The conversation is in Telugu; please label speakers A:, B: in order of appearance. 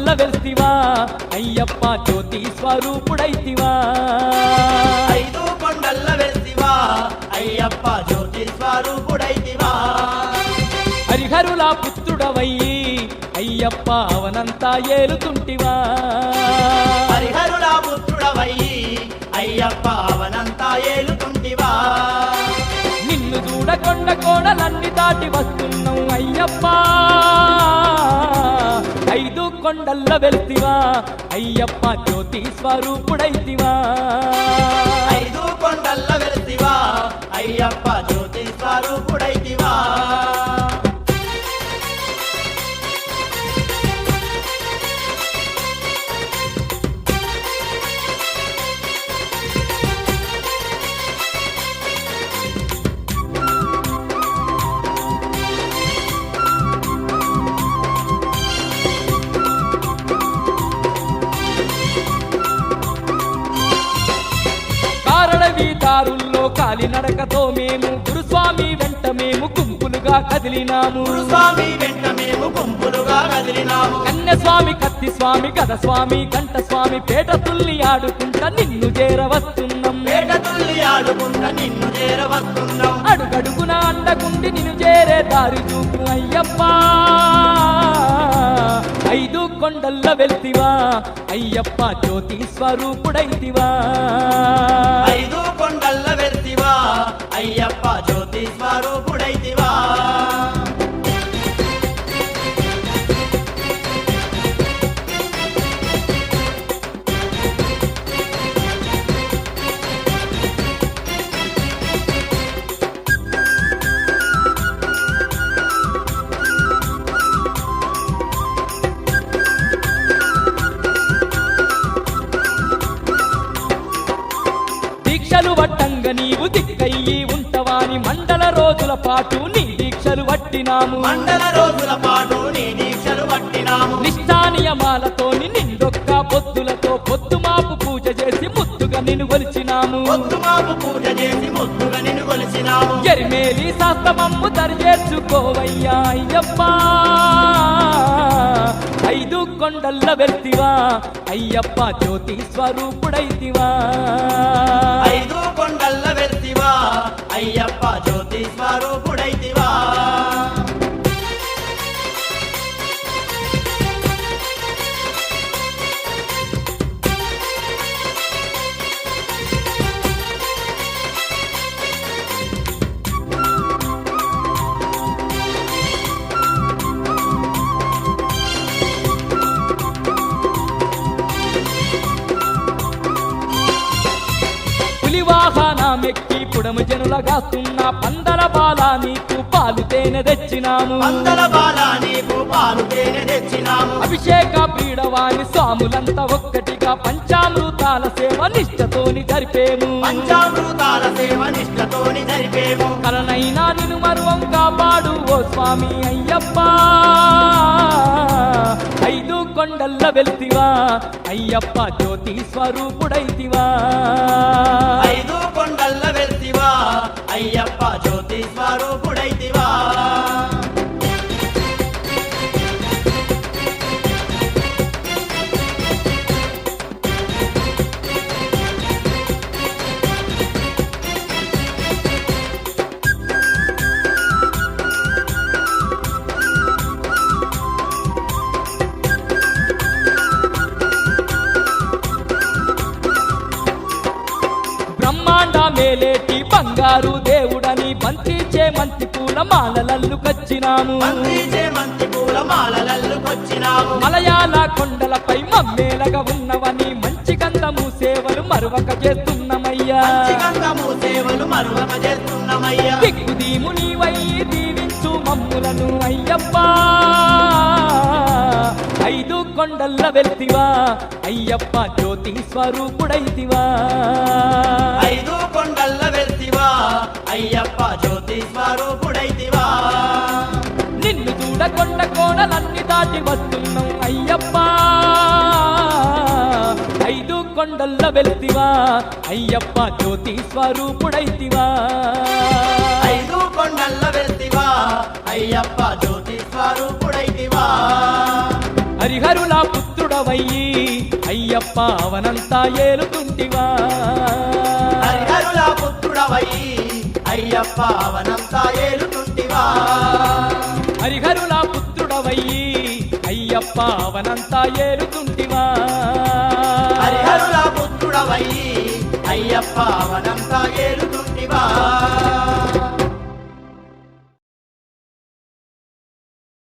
A: కొండల్ల వెల్తివా అయ్యప్ప జ్యోతి స్వరూపుడైతివా
B: ఐదు కొండల్ల వెల్తివా అయ్యప్ప జ్యోతి స్వరూపుడైతివా
A: హరిహరుల పుత్రుడవయ్యి అయ్యప్ప అవనంతా ఏలుతుంటివా
B: హరిహరుల పుత్రుడవయ్యి అయ్యప్ప అవనంతా ఏలుతుంటివా
A: నిన్ను చూడకొండ కోడలన్నీ దాటి వస్తున్నావు అయ్యప్ప ఐదు కొండల్ల వెల్తివా అయ్యప్ప జ్యోతి స్వరూపుడైతివా
B: ఐదు కొండల్ల వెల్తివా అయ్యప్ప జ్యోతి స్వరూపుడైతివా
A: దారుల్లో కాలినడకతో మేము గురుస్వామి వెంట మేము గుంపులుగా కదిలినాము
B: గురుస్వామి వెంట మేము గుంపులుగా కదిలినాము
A: కన్యస్వామి కత్తి స్వామి గదస్వామి గంట స్వామి పేట తుల్లి ఆడుకుంటా నిన్ను చేరవస్తున్నాం
B: పేట తుల్లి ఆడుకుంటా నిన్ను చేరవస్తున్నాం
A: అడుగడుగున అండగుండి నిన్ను చేరే దారి చూపు అయ్యప్ప ఐదు కొండల్ల వెల్తివా అయ్యప్ప జ్యోతి స్వరూపుడైతివా
B: ఐదు కొండల్ల వెల్తివా అయ్యప్ప జ్యోతి స్వరూపుడైతివా
A: దీక్షలు వట్టంగ నీవు దిక్కయ్యి ఉంటవాని మండల రోజుల పాటు నీ దీక్షలు వట్టినాము
B: మండల రోజుల పాటు నీ దీక్షలు పట్టినాము
A: నిష్ఠానియమాలతోని నిండొక్క పొద్దులతో పొద్దుమాపు పూజ చేసి ముద్దుగా నిన్ను కొలిచినాము
B: పొద్దుమాపు పూజ చేసి ముద్దుగా నిన్ను కొలిచినాము
A: ఎరిమేలి శాస్త్రమమ్ము దరిచేర్చుకోవయ్యా అయ్యప్ప ఐదు కొండల్ల వెల్తివా అయ్యప్ప జ్యోతి స్వరూపుడైతివా
B: ఐదు కొండల్ల వెల్తివా అయ్యప్ప జ్యోతి స్వరూపుడైతివా
A: వాహనమెక్కి పుడము జనులగాస్తున్న పందల బాల నీకు పాలు తేనె తెచ్చినాము
B: పందల బాల నీకు పాలు తేనె తెచ్చినాము
A: అభిషేక పీడవాణి స్వాములంతా ఒక్కటిగా పంచామృతాల సేవ నిష్ఠతోని జరిపేము
B: పంచామృతాల సేవ నిష్ఠతోని జరిపేము
A: కలనైనా నిన్ను మరువం కాపాడు ఓ స్వామి అయ్యప్ప ఐదు కొండల్ల వెల్తివా అయ్యప్ప జ్యోతి స్వరూపుడైతివా
B: ఐదు కొండల్ల వెల్తివా అయ్యప్ప జ్యోతి స్వరూపుడైతివా
A: బ్రహ్మాండ మేలేటి బంగారు దేవుడని బంతిచే మంతి పూల మాలలల్లుకొచ్చినాము
B: మంతి పూల మాలలల్లుకొచ్చినాము
A: మలయాళ కొండలపై మమ్మేలగా ఉన్నవని మంచి గంధము సేవలు మరువక చేస్తున్నమయ్యా
B: గంధము సేవలు మరువక చేస్తున్నమయ్యా
A: దిక్కుదీము నీవై దీవించు మమ్ములను అయ్యప్ప ఐదు కొండల్ల వెల్తివా అయ్యప్ప జ్యోతి స్వరూపుడైతివా
B: ఐదు కొండల్ల వెల్తివా అయ్యప్ప జ్యోతి స్వరూపుడైతివా
A: నిన్ను చూడకొండ కోడలన్నీ దాటి వస్తున్నావు అయ్యప్ప ఐదు కొండల్ల వెల్తివా అయ్యప్ప జ్యోతి స్వరూపుడైతివా
B: ఐదు కొండల్ల వెల్తివా అయ్యప్ప జ్యోతి స్వరూపుడైతివా
A: హరిహరుల పుత్రుడవయ్యి పుత్రుడవయ్యి అయ్యప్ప అవనంతా ఏలుతుంటివా
B: హరిహరుల పుత్రుడవయ్యి అయ్యప్ప అవనంతా ఏలుతుంటివా
A: హరిహరుల పుత్రుడవయ్యి అయ్యప్ప అవనంతా ఏలుతుంటివా
B: హరిహరుల పుత్రుడవయ్యి అయ్యప్ప అవనంతా ఏలుతుంటివా